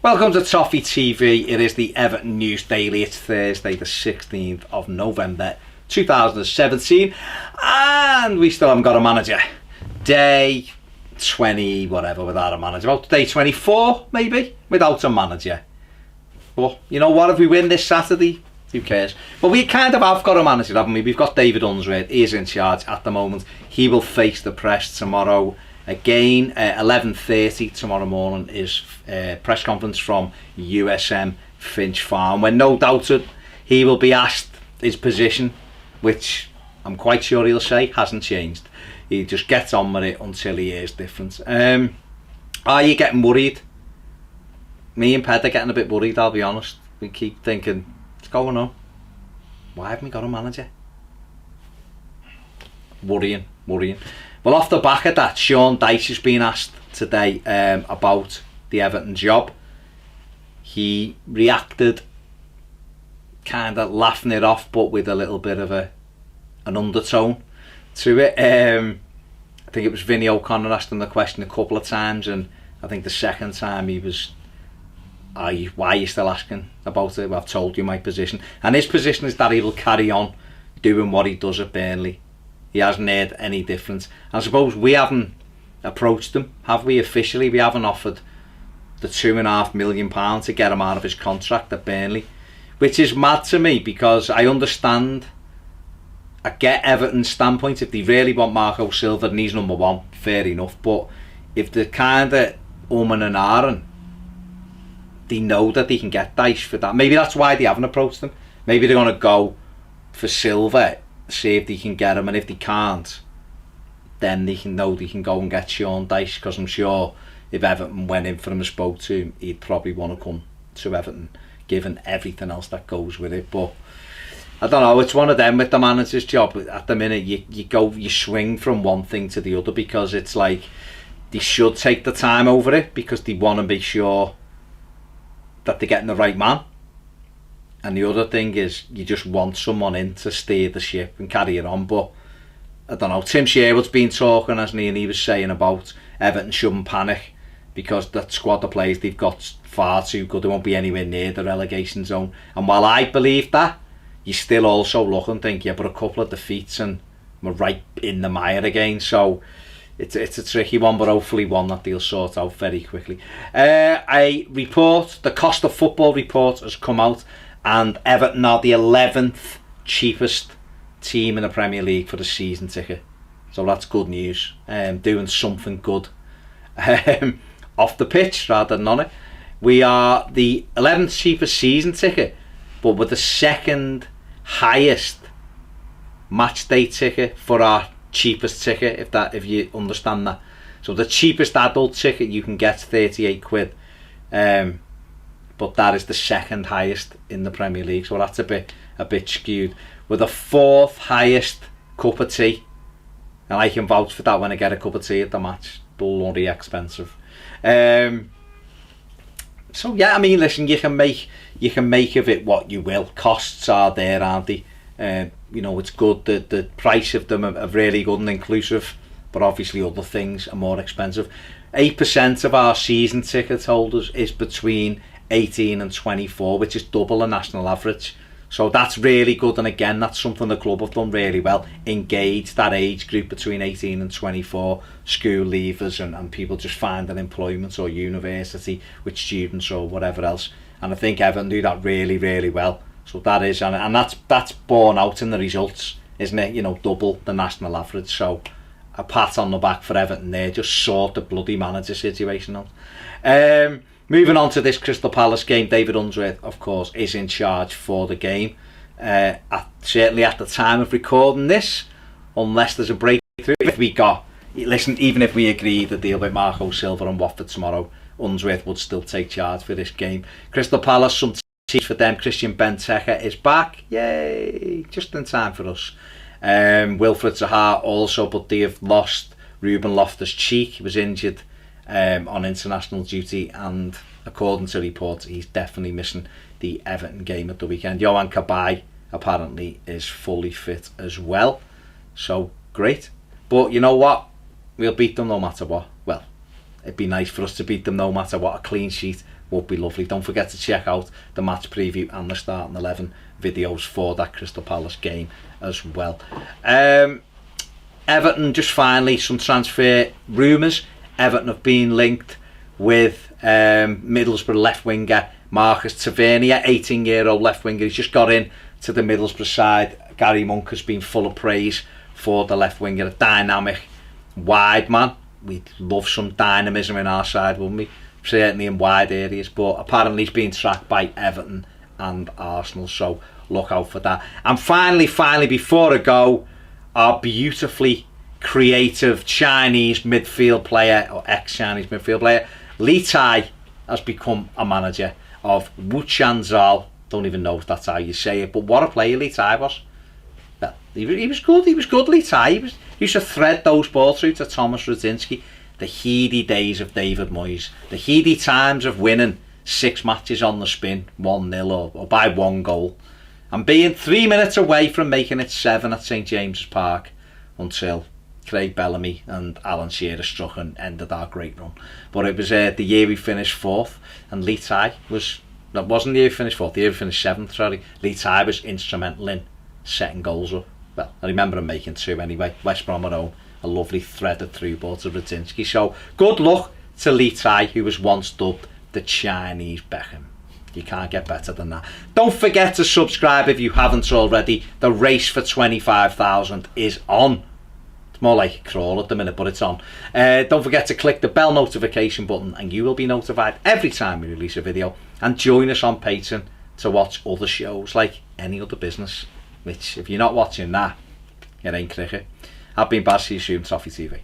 Welcome to Toffee TV. It is the Everton News Daily. It's Thursday the 16th of November 2017 and we still haven't got a manager. Day 20 whatever without a manager. About day 24 maybe without a manager. But you know what, if we win this Saturday, who cares? But we kind of have got a manager, haven't we? We've got David Unsworth. He is in charge at the moment. He will face the press tomorrow. Again, 11:30 tomorrow morning is press conference from USM Finch Farm, when no doubt he will be asked his position, which I'm quite sure he'll say hasn't changed. He just gets on with it until he hears different. Are you getting worried? Me and Ped are getting a bit worried, I'll be honest. We keep thinking, what's going on? Why haven't we got a manager? Worrying. Well, off the back of that, Sean Dyche has been asked today about the Everton job. He reacted kind of laughing it off, but with a little bit of an undertone to it. I think it was Vinny O'Connor asked him the question a couple of times, and I think the second time he was, why are you still asking about it? Well, I've told you my position. And his position is that he will carry on doing what he does at Burnley. He hasn't heard any difference. I suppose we haven't approached him, have we, officially? We haven't offered the £2.5 million to get him out of his contract at Burnley, which is mad to me, because I understand, I get Everton's standpoint. If they really want Marco Silva and he's number one, fair enough. But if they're kind of and ahhing, they know that they can get Dyche for that. Maybe that's why they haven't approached him. Maybe they're going to go for Silva, see if they can get him, and if they can't, then they can go and get Sean Dyche, because I'm sure if Everton went in for him and spoke to him, he'd probably want to come to Everton, given everything else that goes with it. But I don't know, it's one of them with the manager's job. At the minute, you swing from one thing to the other, because it's like they should take the time over it, because they want to be sure that they're getting the right man. And the other thing is, you just want someone in to steer the ship and carry it on. But I don't know, Tim Sherwood's been talking, hasn't he, and he was saying about Everton shouldn't panic, because that squad of players they've got far too good. They won't be anywhere near the relegation zone. And while I believe that, you still also look and think, yeah, but a couple of defeats and we're right in the mire again. So it's a tricky one, but hopefully one that they'll sort out very quickly. The cost of football report has come out, and Everton are the 11th cheapest team in the Premier League for the season ticket. So that's good news. Doing something good off the pitch rather than on it. We are the 11th cheapest season ticket, but with the second highest match day ticket for our cheapest ticket, if you understand that. So the cheapest adult ticket you can get 38 quid. But that is the second highest in the Premier League, so that's a bit skewed. We're the fourth highest cup of tea, and I can vouch for that when I get a cup of tea at the match. Bloody expensive. So yeah, I mean, listen, you can make of it what you will. Costs are there, aren't they? You know, it's good. The price of them are really good and inclusive, but obviously other things are more expensive. 8% of our season ticket holders is between 18 and 24, which is double the national average. So that's really good, and again, that's something the club have done really well. Engage that age group between 18 and 24, school leavers and people just finding employment or university with students or whatever else. And I think Everton do that really, really well. So that is, and that's borne out in the results, isn't it? You know, double the national average. So a pat on the back for Everton there, just sort the bloody manager situation out. Moving on to this Crystal Palace game, David Unsworth, of course, is in charge for the game. Certainly at the time of recording this, unless there's a breakthrough. Even if we agree the deal with Marco Silva and Watford tomorrow, Unsworth would still take charge for this game. Crystal Palace, some teams for them. Christian Benteke is back. Yay! Just in time for us. Wilfried Zaha also, but they have lost Ruben Loftus-Cheek. He was injured on international duty, and according to reports, he's definitely missing the Everton game at the weekend. Johan Cabaye apparently is fully fit as well, so great. But you know what, we'll beat them no matter what. Well, it'd be nice for us to beat them no matter what. A clean sheet would be lovely. Don't forget to check out the match preview and the starting 11 videos for that Crystal Palace game as well. Everton, just finally, some transfer rumours. Everton have been linked with Middlesbrough left winger Marcus Tavernier, 18-year-old left winger. He's just got in to the Middlesbrough side. Gary Monk has been full of praise for the left winger, a dynamic wide man. We'd love some dynamism in our side, wouldn't we? Certainly in wide areas, but apparently he's being tracked by Everton and Arsenal, so look out for that. And finally, before I go, our beautifully creative Chinese midfield player, or ex-Chinese midfield player, Li Tai, has become a manager of Wuchanzhou. Don't even know if that's how you say it, but what a player Li Tai was. He was good, Li Tai. He used to thread those balls through to Thomas Radzinski. The heady days of David Moyes, the heady times of winning 6 matches on the spin, 1-0 or by 1 goal, and being 3 minutes away from making it 7 at St James's Park until Craig Bellamy and Alan Shearer struck and ended our great run. But it was the year we finished 4th, and Li Tai that wasn't the year we finished 4th, the year we finished 7th, sorry. Li Tai was instrumental in setting goals up. Well, I remember him making 2 anyway. West Brom at home, a lovely threaded through ball to Radzinski. So good luck to Li Tai, who was once dubbed the Chinese Beckham. You can't get better than that. Don't forget to subscribe if you haven't already. The race for 25,000 is on. It's more like a crawl at the minute, but it's on. Don't forget to click the bell notification button and you will be notified every time we release a video. And join us on Patreon to watch other shows like any other business, which if you're not watching that, it ain't cricket. I've been Baz, see you soon, Toffee TV.